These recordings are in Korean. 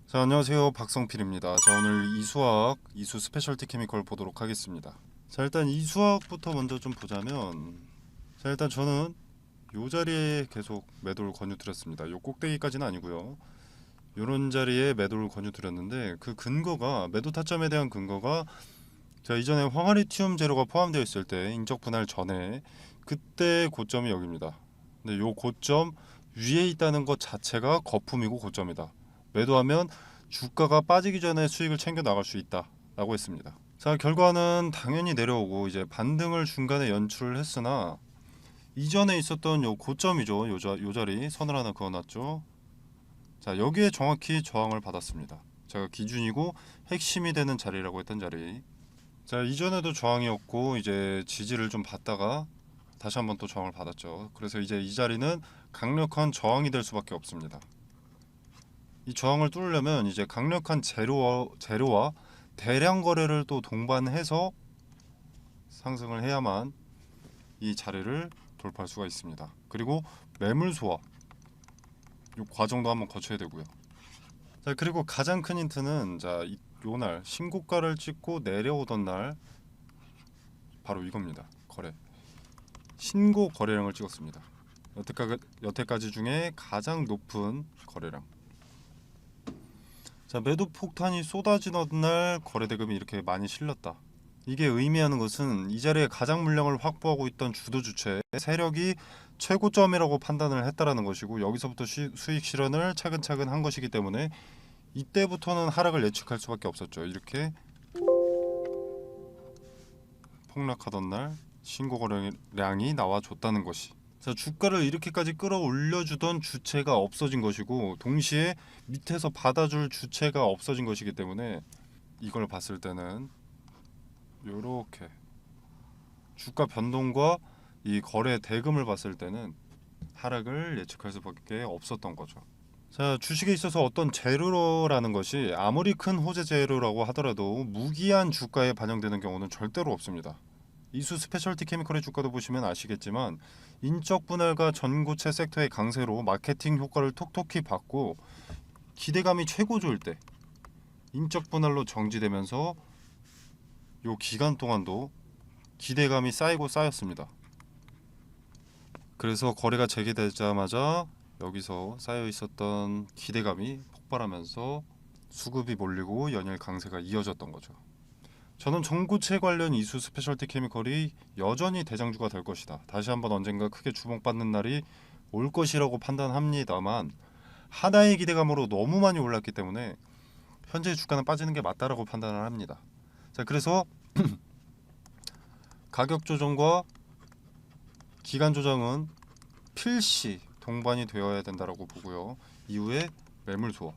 자, 안녕하세요. 박성필입니다. 자, 오늘 이수학, 이수 스페셜티 케미컬 보도록 하겠습니다. 자, 일단 이수학부터 먼저 좀 보자면, 자, 일단 저는 요 자리에 계속 매도를 권유드렸습니다. 요 꼭대기까지는 아니고요. 요런 자리에 매도를 권유드렸는데 그 근거가, 매도 타점에 대한 근거가, 자, 이전에 황화리튬 재료가 포함되어 있을 때 인적 분할 전에 그때 고점이 여기입니다. 근데 요 고점 위에 있다는 것 자체가 거품이고 고점이다. 매도하면 주가가 빠지기 전에 수익을 챙겨 나갈 수 있다라고 했습니다. 자, 결과는 당연히 내려오고 이제 반등을 중간에 연출을 했으나 이전에 있었던 요 고점이죠. 요 자리 선을 하나 그어놨죠. 자, 여기에 정확히 저항을 받았습니다. 제가 기준이고 핵심이 되는 자리라고 했던 자리. 자, 이전에도 저항이었고 이제 지지를 좀 받다가 다시 한번 또 저항을 받았죠. 그래서 이제 이 자리는 강력한 저항이 될 수밖에 없습니다. 이 저항을 뚫으려면 이제 강력한 재료와 대량 거래를 또 동반해서 상승을 해야만 이 자리를 돌파할 수가 있습니다. 그리고 매물 소화 이 과정도 한번 거쳐야 되고요. 자, 그리고 가장 큰 힌트는 자, 요날 신고가를 찍고 내려오던 날 바로 이겁니다. 거래 신고 거래량을 찍었습니다. 여태까지 중에 가장 높은 거래량. 자, 매도 폭탄이 쏟아지던 날 거래 대금이 이렇게 많이 실렸다. 이게 의미하는 것은 이 자리에 가장 물량을 확보하고 있던 주도 주체 세력이 최고점이라고 판단을 했다라는 것이고, 여기서부터 수익 실현을 차근차근 한 것이기 때문에 이때부터는 하락을 예측할 수밖에 없었죠. 이렇게 폭락하던 날 신고 거래량이 나와줬다는 것이. 자, 주가를 이렇게까지 끌어올려주던 주체가 없어진 것이고, 동시에 밑에서 받아줄 주체가 없어진 것이기 때문에 이걸 봤을 때는 요렇게 주가 변동과 이 거래 대금을 봤을 때는 하락을 예측할 수밖에 없었던 거죠. 자, 주식에 있어서 어떤 재료라는 것이 아무리 큰 호재 재료라고 하더라도 무기한 주가에 반영되는 경우는 절대로 없습니다. 이수 스페셜티 케미컬의 주가도 보시면 아시겠지만 인적 분할과 전고체 섹터의 강세로 마케팅 효과를 톡톡히 받고 기대감이 최고조일 때 인적 분할로 정지되면서 요 기간 동안도 기대감이 쌓이고 쌓였습니다. 그래서 거래가 재개되자마자 여기서 쌓여 있었던 기대감이 폭발하면서 수급이 몰리고 연일 강세가 이어졌던 거죠. 저는 전고체 관련 이수 스페셜티 케미컬이 여전히 대장주가 될 것이다. 다시 한번 언젠가 크게 주목받는 날이 올 것이라고 판단합니다만, 하나의 기대감으로 너무 많이 올랐기 때문에 현재 주가는 빠지는 게 맞다라고 판단을 합니다. 자, 그래서 가격 조정과 기간 조정은 필시 동반이 되어야 된다라고 보고요. 이후에 매물 소화,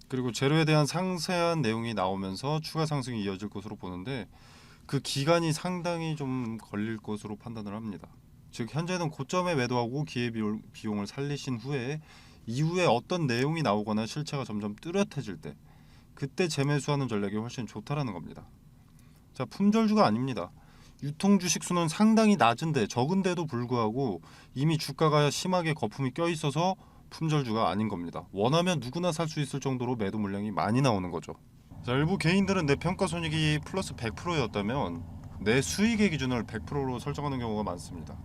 그리고 재료에 대한 상세한 내용이 나오면서 추가 상승이 이어질 것으로 보는데 그 기간이 상당히 좀 걸릴 것으로 판단을 합니다. 즉 현재는 고점에 매도하고 기회비용을 살리신 후에 이후에 어떤 내용이 나오거나 실체가 점점 뚜렷해질 때 그때 재매수하는 전략이 훨씬 좋다라는 겁니다. 자, 품절주가 아닙니다. 유통 주식 수는 상당히 낮은데 적은데도 불구하고 이미 주가가 심하게 거품이 껴 있어서 품절주가 아닌 겁니다. 원하면 누구나 살 수 있을 정도로 매도 물량이 많이 나오는 거죠. 자, 일부 개인들은 내 평가손익이 플러스 100%였다면 내 수익의 기준을 100%로 설정하는 경우가 많습니다.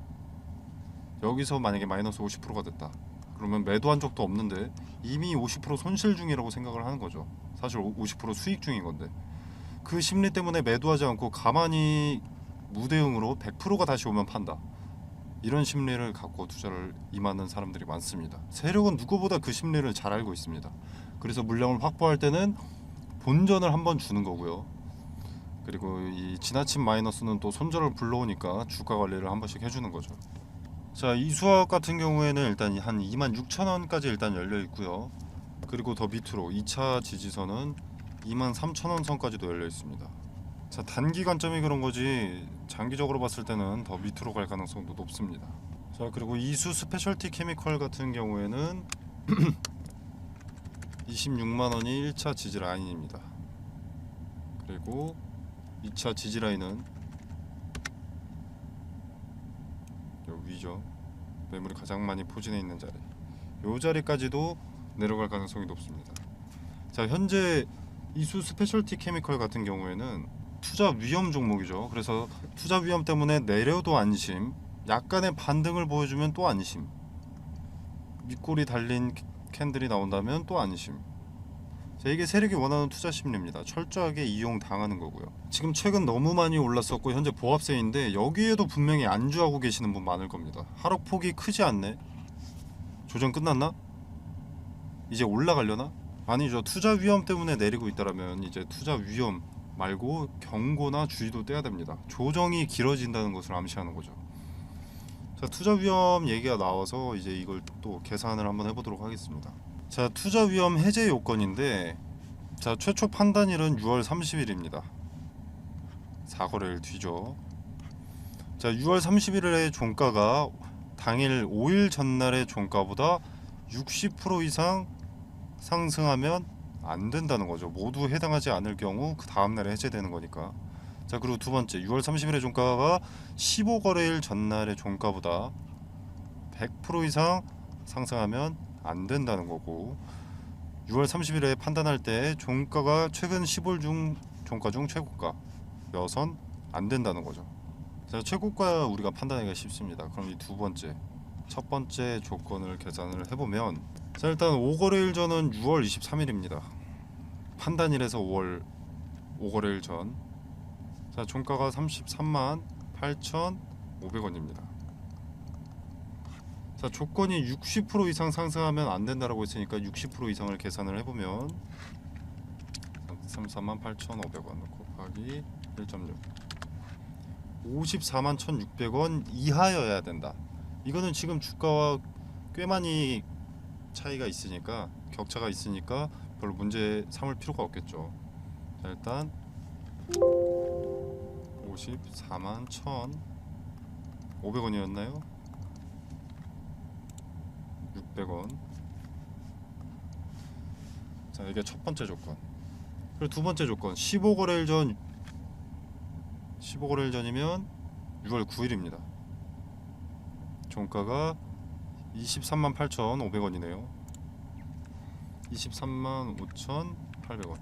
여기서 만약에 마이너스 50%가 됐다. 그러면 매도한 적도 없는데 이미 50% 손실 중이라고 생각을 하는 거죠. 사실 50% 수익 중인 건데 그 심리 때문에 매도하지 않고 가만히 무대응으로 100%가 다시 오면 판다. 이런 심리를 갖고 투자를 임하는 사람들이 많습니다. 세력은 누구보다 그 심리를 잘 알고 있습니다. 그래서 물량을 확보할 때는 본전을 한번 주는 거고요. 그리고 이 지나친 마이너스는 또 손절을 불러오니까 주가 관리를 한 번씩 해주는 거죠. 자, 이수학 같은 경우에는 일단 한 26,000원까지 일단 열려 있고요. 그리고 더 밑으로 2차 지지선은 23,000원 선까지도 열려 있습니다. 자, 단기 관점이 그런 거지 장기적으로 봤을 때는 더 밑으로 갈 가능성도 높습니다. 자, 그리고 이수 스페셜티 케미컬 같은 경우에는 26만 원이 1차 지지 라인입니다. 그리고 2차 지지 라인은 여기 위죠. 매물이 가장 많이 포진해 있는 자리. 이 자리까지도 내려갈 가능성이 높습니다. 자, 현재 이수 스페셜티 케미컬 같은 경우에는 투자 위험 종목이죠. 그래서 투자 위험 때문에 내려도 안심, 약간의 반등을 보여주면 또 안심, 밑골이 달린 캔들이 나온다면 또 안심. 자, 이게 세력이 원하는 투자 심리입니다. 철저하게 이용당하는 거고요. 지금 최근 너무 많이 올랐었고 현재 보합세인데 여기에도 분명히 안주하고 계시는 분 많을 겁니다. 하락폭이 크지 않네. 조정 끝났나? 이제 올라가려나? 아니죠. 투자 위험 때문에 내리고 있다라면 이제 투자 위험 말고 경고나 주의도 떼야 됩니다. 조정이 길어진다는 것을 암시하는 거죠. 자, 투자 위험 얘기가 나와서 이제 이걸 또 계산을 한번 해보도록 하겠습니다. 자, 투자 위험 해제 요건인데, 자, 최초 판단일은 6월 30일입니다. 4거래일 뒤죠. 자, 6월 31일의 종가가 당일 5일 전날의 종가보다 60% 이상 상승하면 안 된다는 거죠. 모두 해당하지 않을 경우 그 다음날에 해제되는 거니까. 자, 그리고 두 번째, 6월 30일의 종가가 15거래일 전날의 종가보다 100% 이상 상승하면 안 된다는 거고, 6월 30일에 판단할 때 종가가 최근 15일 중 종가 중 최고가여선 안 된다는 거죠. 자, 최고가 우리가 판단하기가 쉽습니다. 그럼 이 두 번째, 첫 번째 조건을 계산을 해보면, 자, 일단 5거래일 전은 6월 23일입니다. 판단일에서 5거래일 전. 자, 종가가 33만 8,500원입니다. 자, 조건이 60% 이상 상승하면 안 된다라고 했으니까 60% 이상을 계산을 해보면 34만 8,500원 곱하기 1.6, 54만 1,600원 이하여야 된다. 이거는 지금 주가와 꽤 많이 차이가 있으니까, 격차가 있으니까 별로 문제 삼을 필요가 없겠죠. 자, 일단 54만 1,500원이었나요? 600원. 자, 이게 첫 번째 조건. 그리고 두 번째 조건, 15거래일 전이면 6월 9일입니다. 종가가 23만 8,500원이네요. 23만 5,800원.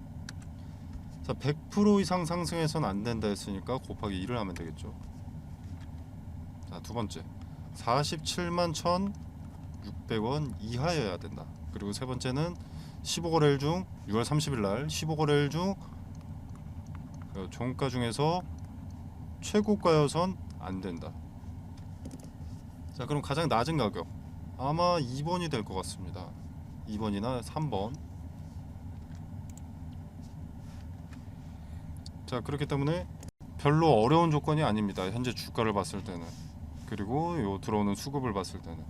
자, 100% 이상 상승해서는 안 된다 했으니까 곱하기 1을 하면 되겠죠. 자, 두 번째, 47만 1,600원 이하여야 된다. 그리고 세 번째는 15거래일 중 6월 30일 날 15거래일 중 종가 중에서 최고가여선 안 된다. 자, 그럼 가장 낮은 가격 아마 2번이 될 것 같습니다. 2번이나 3번. 자, 그렇기 때문에 별로 어려운 조건이 아닙니다. 현재 주가를 봤을 때는, 그리고 요 들어오는 수급을 봤을 때는.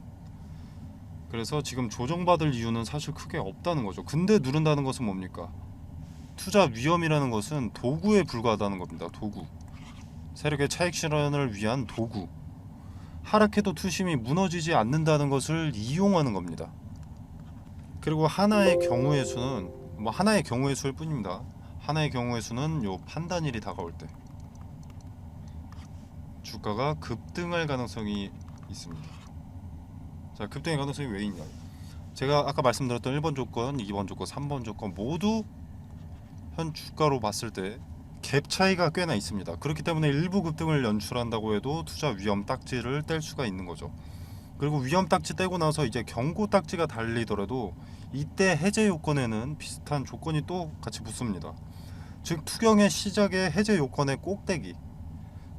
그래서 지금 조정받을 이유는 사실 크게 없다는 거죠. 근데 누른다는 것은 뭡니까? 투자 위험이라는 것은 도구에 불과하다는 겁니다. 도구. 세력의 차익 실현을 위한 도구. 하락해도 투심이 무너지지 않는다는 것을 이용하는 겁니다. 그리고 하나의 경우의 수는 하나의 경우의 수일 뿐입니다. 하나의 경우의 수는 요 판단일이 다가올 때 주가가 급등할 가능성이 있습니다. 자, 급등의 가능성이 왜 있냐? 제가 아까 말씀드렸던 1번 조건, 2번 조건, 3번 조건 모두 현 주가로 봤을 때 갭 차이가 꽤나 있습니다. 그렇기 때문에 일부 급등을 연출한다고 해도 투자 위험 딱지를 뗄 수가 있는 거죠. 그리고 위험 딱지 떼고 나서 이제 경고 딱지가 달리더라도 이때 해제 요건에는 비슷한 조건이 또 같이 붙습니다. 즉, 투경의 시작의 해제 요건의 꼭대기,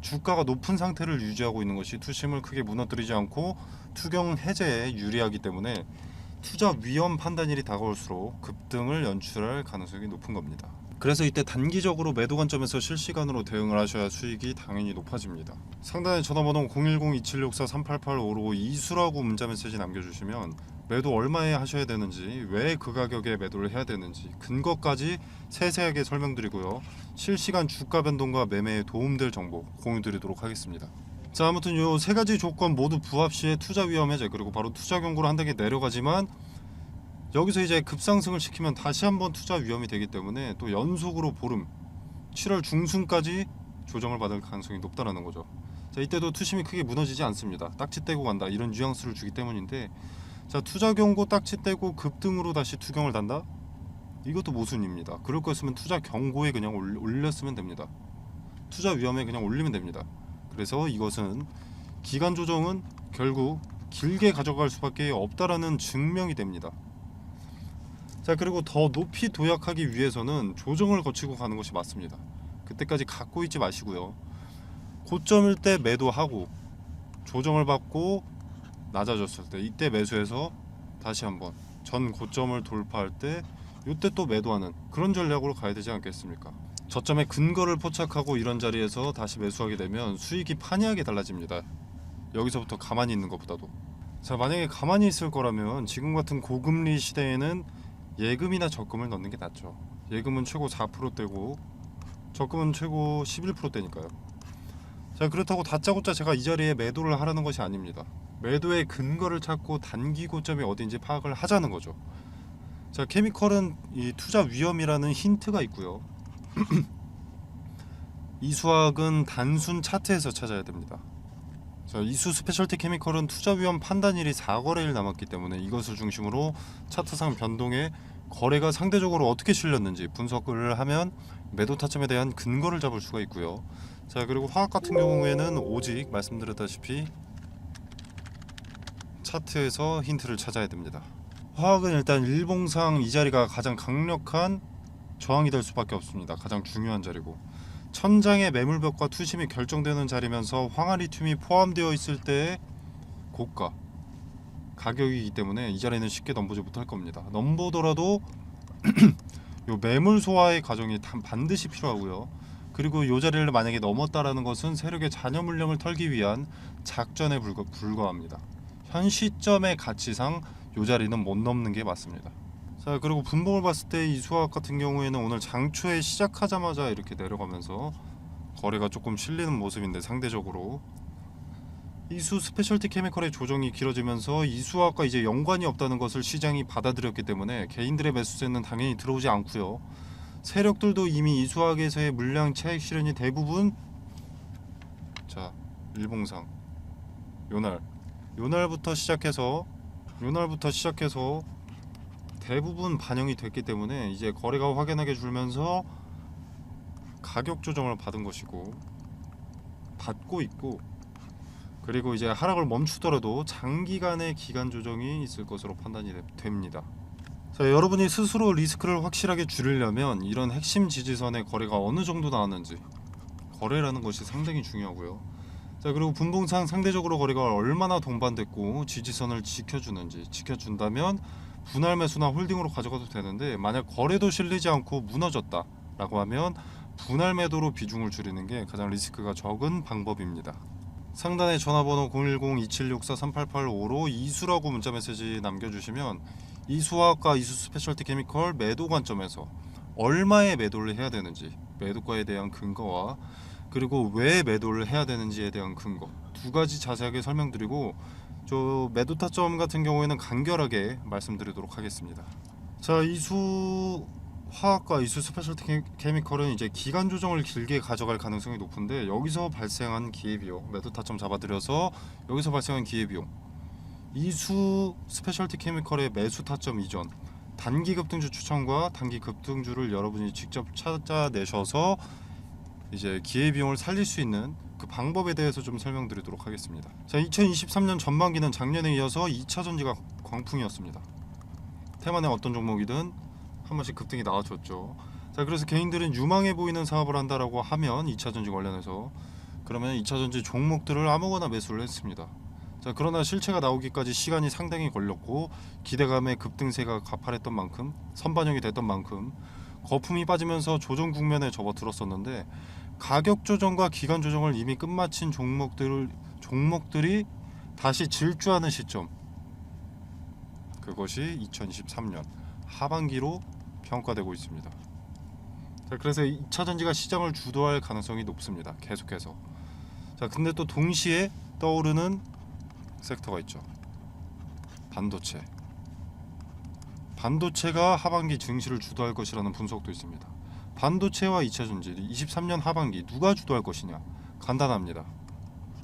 주가가 높은 상태를 유지하고 있는 것이 투심을 크게 무너뜨리지 않고 투경 해제에 유리하기 때문에 투자 위험 판단일이 다가올수록 급등을 연출할 가능성이 높은 겁니다. 그래서 이때 단기적으로 매도 관점에서 실시간으로 대응을 하셔야 수익이 당연히 높아집니다. 상단에 전화번호 010-2764-388-555 이수라고 문자메시지 남겨주시면 매도 얼마에 하셔야 되는지, 왜 그 가격에 매도를 해야 되는지 근거까지 세세하게 설명드리고요. 실시간 주가 변동과 매매에 도움될 정보 공유드리도록 하겠습니다. 자, 아무튼 요 세 가지 조건 모두 부합 시에 투자 위험 해제, 그리고 바로 투자 경고를 한 단계 내려가지만 여기서 이제 급상승을 시키면 다시 한번 투자 위험이 되기 때문에 또 연속으로 보름 7월 중순까지 조정을 받을 가능성이 높다는 거죠. 자, 이때도 투심이 크게 무너지지 않습니다. 딱지 떼고 간다, 이런 뉘앙스를 주기 때문인데, 자, 투자 경고 딱지 떼고 급등으로 다시 투경을 단다? 이것도 모순입니다. 그럴 거였으면 투자 경고에 그냥 올렸으면 됩니다. 투자 위험에 그냥 올리면 됩니다. 그래서 이것은 기간 조정은 결국 길게 가져갈 수밖에 없다라는 증명이 됩니다. 자, 그리고 더 높이 도약하기 위해서는 조정을 거치고 가는 것이 맞습니다. 그때까지 갖고 있지 마시고요. 고점일 때 매도하고 조정을 받고 낮아졌을 때 이때 매수해서 다시 한번 전 고점을 돌파할 때 이때 또 매도하는 그런 전략으로 가야 되지 않겠습니까? 저점의 근거를 포착하고 이런 자리에서 다시 매수하게 되면 수익이 판이하게 달라집니다. 여기서부터 가만히 있는 것보다도. 자, 만약에 가만히 있을 거라면 지금 같은 고금리 시대에는 예금이나 적금을 넣는 게 낫죠. 예금은 최고 4%대고 적금은 최고 11%대니까요. 자, 그렇다고 다짜고짜 제가 이 자리에 매도를 하라는 것이 아닙니다. 매도의 근거를 찾고 단기 고점이 어딘지 파악을 하자는 거죠. 자, 케미컬은 이 투자 위험이라는 힌트가 있고요. 이수학은 단순 차트에서 찾아야 됩니다. 자, 이수 스페셜티 케미컬은 투자 위험 판단일이 4거래일 남았기 때문에 이것을 중심으로 차트상 변동에 거래가 상대적으로 어떻게 실렸는지 분석을 하면 매도 타점에 대한 근거를 잡을 수가 있고요. 자, 그리고 화학 같은 경우에는 오직 말씀드렸다시피 차트에서 힌트를 찾아야 됩니다. 화학은 일단 일봉상 이 자리가 가장 강력한 저항이 될 수밖에 없습니다. 가장 중요한 자리고 천장의 매물벽과 투심이 결정되는 자리면서 황화리튬이 포함되어 있을 때의 고가 가격이기 때문에 이 자리는 쉽게 넘보지 못할 겁니다. 넘보더라도 요 매물 소화의 과정이 반드시 필요하고요. 그리고 이 자리를 만약에 넘었다라는 것은 세력의 잔여 물량을 털기 위한 작전에 불과합니다. 현 시점의 가치상 이 자리는 못 넘는 게 맞습니다. 자, 그리고 분봉을 봤을 때 이 수학 같은 경우에는 오늘 장초에 시작하자마자 이렇게 내려가면서 거래가 조금 실리는 모습인데 상대적으로 이수 스페셜티 케미컬의 조정이 길어지면서 이 수학과 이제 연관이 없다는 것을 시장이 받아들였기 때문에 개인들의 매수세는 당연히 들어오지 않고요. 세력들도 이미 이 수학에서의 물량 차익 실현이 대부분 자, 일봉상 요날부터 시작해서 대부분 반영이 됐기 때문에 이제 거래가 확연하게 줄면서 가격 조정을 받은 것이고 받고 있고, 그리고 이제 하락을 멈추더라도 장기간의 기간 조정이 있을 것으로 판단이 됩니다. 자, 여러분이 스스로 리스크를 확실하게 줄이려면 이런 핵심 지지선의 거래가 어느 정도 나왔는지, 거래라는 것이 상당히 중요하고요. 자, 그리고 분봉상 상대적으로 거래가 얼마나 동반됐고 지지선을 지켜준다면 분할 매수나 홀딩으로 가져가도 되는데, 만약 거래도 실리지 않고 무너졌다 라고 하면 분할 매도로 비중을 줄이는 게 가장 리스크가 적은 방법입니다. 상단에 전화번호 010-2764-3885로 이수라고 문자메시지 남겨주시면 이수화학과 이수 스페셜티 케미컬 매도 관점에서 얼마에 매도를 해야 되는지, 매도가에 대한 근거와 그리고 왜 매도를 해야 되는지에 대한 근거 두 가지 자세하게 설명드리고, 저 매도 타점 같은 경우에는 간결하게 말씀드리도록 하겠습니다. 자, 이수 화학과 이수 스페셜티 케미컬은 이제 기간 조정을 길게 가져갈 가능성이 높은데, 여기서 발생한 기회비용, 매도 타점 잡아드려서 여기서 발생한 기회비용, 이수 스페셜티 케미컬의 매수 타점 이전, 단기 급등주 추천과 단기 급등주를 여러분이 직접 찾아내셔서 이제 기회비용을 살릴 수 있는 그 방법에 대해서 좀 설명드리도록 하겠습니다. 자, 2023년 전반기는 작년에 이어서 2차 전지가 광풍이었습니다. 테마의 어떤 종목이든 한 번씩 급등이 나와줬죠. 자, 그래서 개인들은 유망해 보이는 사업을 한다라고 하면 2차 전지 관련해서 그러면 2차 전지 종목들을 아무거나 매수를 했습니다. 자, 그러나 실체가 나오기까지 시간이 상당히 걸렸고 기대감의 급등세가 가팔했던 만큼, 선반영이 됐던 만큼 거품이 빠지면서 조정 국면에 접어들었었는데, 가격 조정과 기간 조정을 이미 끝마친 종목들이 다시 질주하는 시점, 그것이 2023년 하반기로 평가되고 있습니다. 자, 그래서 2차 전지가 시장을 주도할 가능성이 높습니다. 계속해서. 자, 근데 또 동시에 떠오르는 섹터가 있죠. 반도체가 하반기 증시를 주도할 것이라는 분석도 있습니다. 반도체와 2차 전지 23년 하반기 누가 주도할 것이냐? 간단합니다.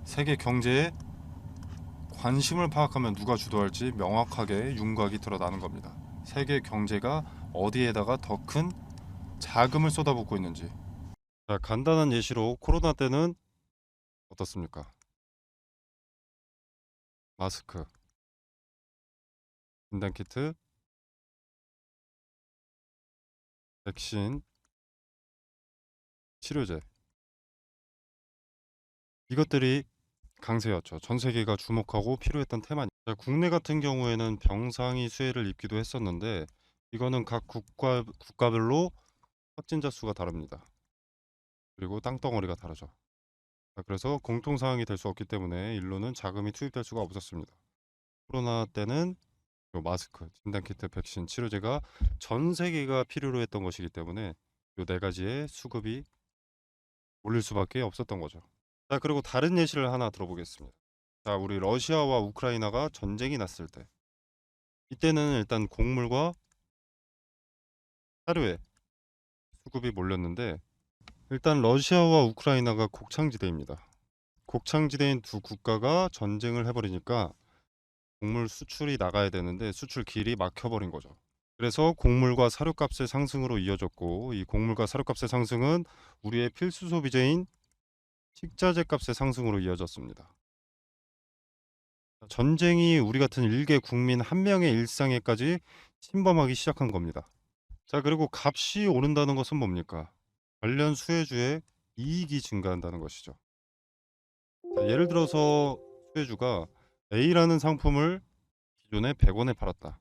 세계 경제에 관심을 파악하면 누가 주도할지 명확하게 윤곽이 드러나는 겁니다. 세계 경제가 어디에다가 더 큰 자금을 쏟아붓고 있는지. 자, 간단한 예시로 코로나 때는 어떻습니까? 마스크, 진단키트, 백신, 치료제, 이것들이 강세였죠. 전 세계가 주목하고 필요했던 테마니. 자, 국내 같은 경우에는 병상이 수혜를 입기도 했었는데 이거는 각 국가별로 확진자 수가 다릅니다. 그리고 땅덩어리가 다르죠. 자, 그래서 공통 사항이 될 수 없기 때문에 일로는 자금이 투입될 수가 없었습니다. 코로나 때는 요 마스크, 진단키트, 백신, 치료제가 전 세계가 필요로 했던 것이기 때문에 요 네 가지의 수급이 올릴 수밖에 없었던 거죠. 자, 그리고 다른 예시를 하나 들어보겠습니다. 자, 우리 러시아와 우크라이나가 전쟁이 났을 때 이때는 일단 곡물과 사료에 수급이 몰렸는데 일단 러시아와 우크라이나가 곡창지대입니다. 곡창지대인 두 국가가 전쟁을 해버리니까 곡물 수출이 나가야 되는데 수출 길이 막혀버린 거죠. 그래서 곡물과 사료값의 상승으로 이어졌고 이 곡물과 사료값의 상승은 우리의 필수 소비재인 식자재 값의 상승으로 이어졌습니다. 전쟁이 우리 같은 일개 국민 한 명의 일상에까지 침범하기 시작한 겁니다. 자, 그리고 값이 오른다는 것은 뭡니까? 관련 수혜주의 이익이 증가한다는 것이죠. 자, 예를 들어서 수혜주가 A라는 상품을 기존에 100원에 팔았다.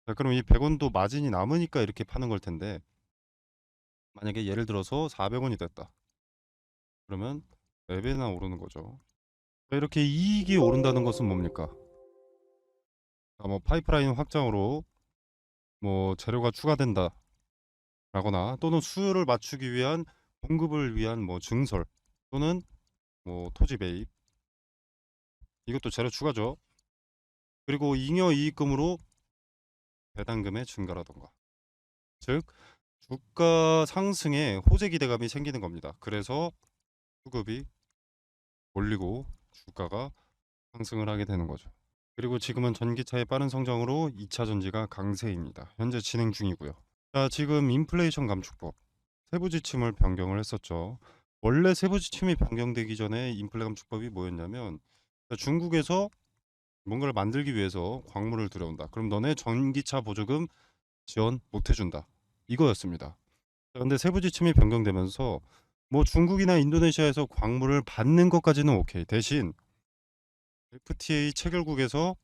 자, 그럼 이 100원도 마진이 남으니까 이렇게 파는 걸 텐데 만약에 예를 들어서 400원이 됐다. 그러면 4배나 오르는 거죠. 자, 이렇게 이익이 오른다는 것은 뭡니까? 자, 뭐 파이프라인 확장으로 뭐 재료가 추가된다. 라거나 또는 수요를 맞추기 위한 공급을 위한 뭐 증설 또는 뭐 토지 매입 이것도 재료 추가죠. 그리고 잉여 이익금으로 배당금의 증가라던가 즉 주가 상승에 호재 기대감이 생기는 겁니다. 그래서 수급이 올리고 주가가 상승을 하게 되는 거죠. 그리고 지금은 전기차의 빠른 성장으로 2차 전지가 강세입니다. 현재 진행 중이고요. 자, 지금 인플레이션 감축법 세부 지침을 변경을 했었죠. 원래 세부 지침이 변경되기 전에 인플레 감축법이 뭐였냐면 중국에서 뭔가를 만들기 위해서 광물을 들여온다. 그럼 너네 전기차 보조금 지원 못 해준다. 이거였습니다. 근데 세부 지침이 변경되면서 뭐 중국이나 인도네시아에서 광물을 받는 것까지는 오케이. 대신 FTA 체결국에서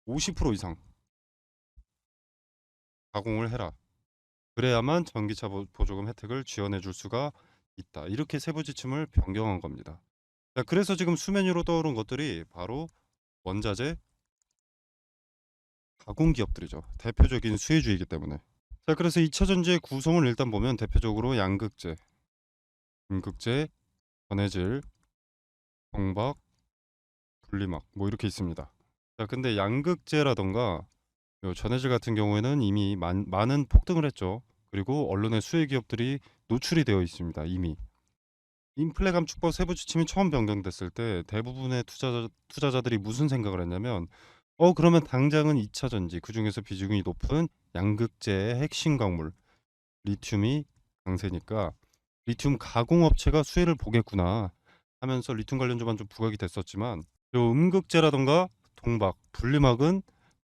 50% 이상 가공을 해라. 그래야만 전기차 보조금 혜택을 지원해 줄 수가 있다. 이렇게 세부 지침을 변경한 겁니다. 자, 그래서 지금 수면 위로 떠오른 것들이 바로 원자재 가공 기업들이죠. 대표적인 수혜주이기 때문에. 자, 그래서 2차 전지의 구성을 일단 보면 대표적으로 양극재, 음극재, 전해질, 정박, 분리막 뭐 이렇게 있습니다. 자, 근데 양극재라던가 요 전해질 같은 경우에는 이미 많은 폭등을 했죠. 그리고 언론의 수혜 기업들이 노출이 되어 있습니다. 이미. 인플레 감축법 세부 지침이 처음 변경됐을 때 대부분의 투자자들이 무슨 생각을 했냐면 그러면 당장은 2차 전지 그중에서 비중이 높은 양극재의 핵심 광물 리튬이 강세니까 리튬 가공업체가 수혜를 보겠구나 하면서 리튬 관련주만 좀 부각이 됐었지만 요 음극재라던가 동박, 분리막은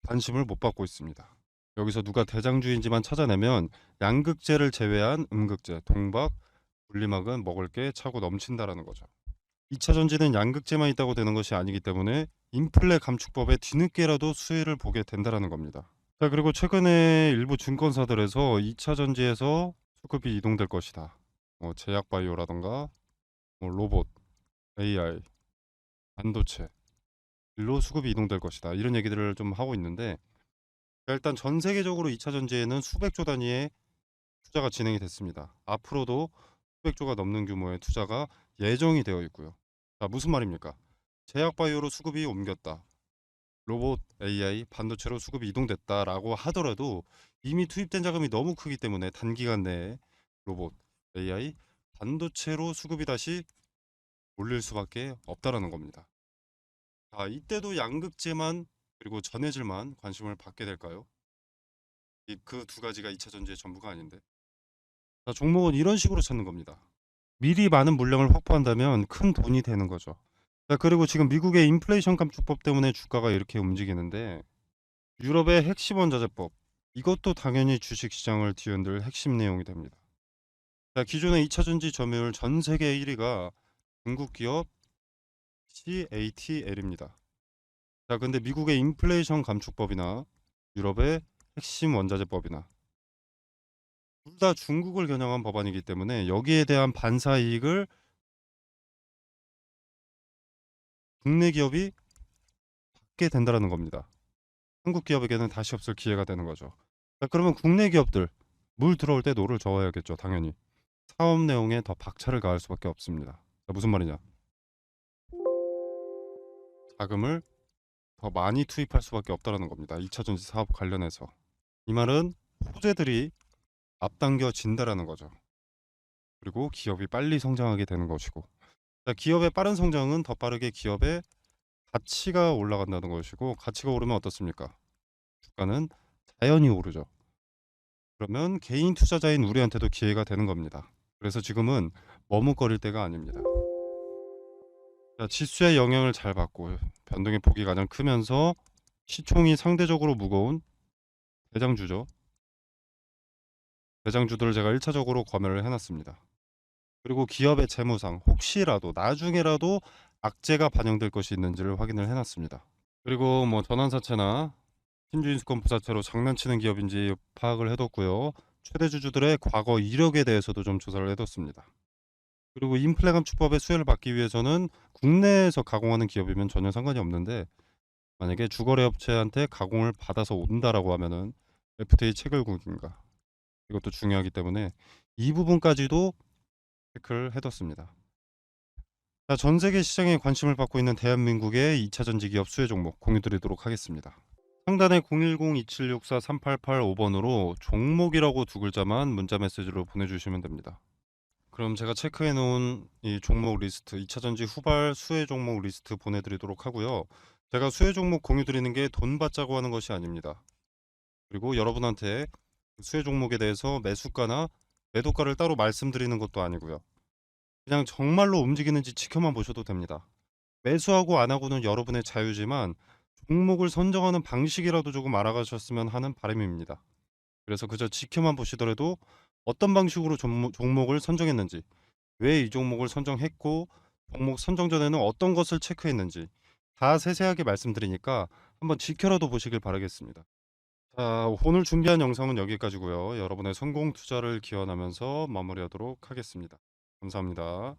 관심을 못 받고 있습니다. 여기서 누가 대장주인지만 찾아내면 양극재를 제외한 음극재, 동박, 분리막은 먹을 게 차고 넘친다라는 거죠. 2차 전지는 양극재만 있다고 되는 것이 아니기 때문에 인플레 감축법에 뒤늦게라도 수혜를 보게 된다라는 겁니다. 자, 그리고 최근에 일부 증권사들에서 2차 전지에서 수급이 이동될 것이다. 제약 바이오라던가 로봇, AI, 반도체 일로 수급이 이동될 것이다. 이런 얘기들을 좀 하고 있는데 일단 전 세계적으로 2차 전지에는 수백조 단위의 투자가 진행이 됐습니다. 앞으로도 수백조가 넘는 규모의 투자가 예정이 되어 있고요. 자, 무슨 말입니까? 제약 바이오로 수급이 옮겼다. 로봇, AI, 반도체로 수급이 이동됐다라고 하더라도 이미 투입된 자금이 너무 크기 때문에 단기간 내에 로봇, AI, 반도체로 수급이 다시 몰릴 수밖에 없다라는 겁니다. 자, 이때도 양극재만 그리고 전해질만 관심을 받게 될까요? 그 두 가지가 2차 전지의 전부가 아닌데. 자, 종목은 이런 식으로 찾는 겁니다. 미리 많은 물량을 확보한다면 큰 돈이 되는 거죠. 자, 그리고 지금 미국의 인플레이션 감축법 때문에 주가가 이렇게 움직이는데 유럽의 핵심 원자재법 이것도 당연히 주식 시장을 뒤흔들 핵심 내용이 됩니다. 자, 기존의 2차 전지 점유율 전 세계 1위가 중국 기업 CATL입니다. 자, 근데 미국의 인플레이션 감축법이나 유럽의 핵심 원자재법이나 둘 다 중국을 겨냥한 법안이기 때문에 여기에 대한 반사 이익을 국내 기업이 받게 된다는 겁니다. 한국 기업에게는 다시 없을 기회가 되는 거죠. 자, 그러면 국내 기업들 물 들어올 때 노를 저어야겠죠. 당연히 사업 내용에 더 박차를 가할 수밖에 없습니다. 자, 무슨 말이냐? 자금을 더 많이 투입할 수밖에 없다는 겁니다. 2차 전지 사업 관련해서. 이 말은 호재들이 앞당겨진다라는 거죠. 그리고 기업이 빨리 성장하게 되는 것이고, 자, 기업의 빠른 성장은 더 빠르게 기업의 가치가 올라간다는 것이고, 가치가 오르면 어떻습니까? 주가는 자연히 오르죠. 그러면 개인 투자자인 우리한테도 기회가 되는 겁니다. 그래서 지금은 머뭇거릴 때가 아닙니다. 자, 지수의 영향을 잘 받고 변동의 폭이 가장 크면서 시총이 상대적으로 무거운 대장주죠. 대장주들을 제가 1차적으로 검열을 해놨습니다. 그리고 기업의 재무상 혹시라도 나중에라도 악재가 반영될 것이 있는지를 확인을 해놨습니다. 그리고 뭐 전환사채나 신주인수권 부사채로 장난치는 기업인지 파악을 해뒀고요. 최대 주주들의 과거 이력에 대해서도 좀 조사를 해뒀습니다. 그리고 인플레 감축법의 수혜를 받기 위해서는 국내에서 가공하는 기업이면 전혀 상관이 없는데 만약에 주거래 업체한테 가공을 받아서 온다라고 하면은 FTA 체결국인가 이것도 중요하기 때문에 이 부분까지도 체크를 해뒀습니다. 자, 전 세계 시장에 관심을 받고 있는 대한민국의 2차 전지 기업 수혜 종목 공유드리도록 하겠습니다. 상단에 010-2764-3885번으로 종목이라고 두 글자만 문자 메시지로 보내주시면 됩니다. 그럼 제가 체크해 놓은 이 종목 리스트 2차 전지 후발 수혜 종목 리스트 보내드리도록 하고요. 제가 수혜 종목 공유 드리는 게 돈 받자고 하는 것이 아닙니다. 그리고 여러분한테 수혜 종목에 대해서 매수가나 매도가를 따로 말씀드리는 것도 아니고요. 그냥 정말로 움직이는지 지켜만 보셔도 됩니다. 매수하고 안 하고는 여러분의 자유지만 종목을 선정하는 방식이라도 조금 알아가셨으면 하는 바람입니다. 그래서 그저 지켜만 보시더라도 어떤 방식으로 종목을 선정했는지, 왜 이 종목을 선정했고, 종목 선정 전에는 어떤 것을 체크했는지 다 세세하게 말씀드리니까 한번 지켜라도 보시길 바라겠습니다. 자, 오늘 준비한 영상은 여기까지고요. 여러분의 성공 투자를 기원하면서 마무리하도록 하겠습니다. 감사합니다.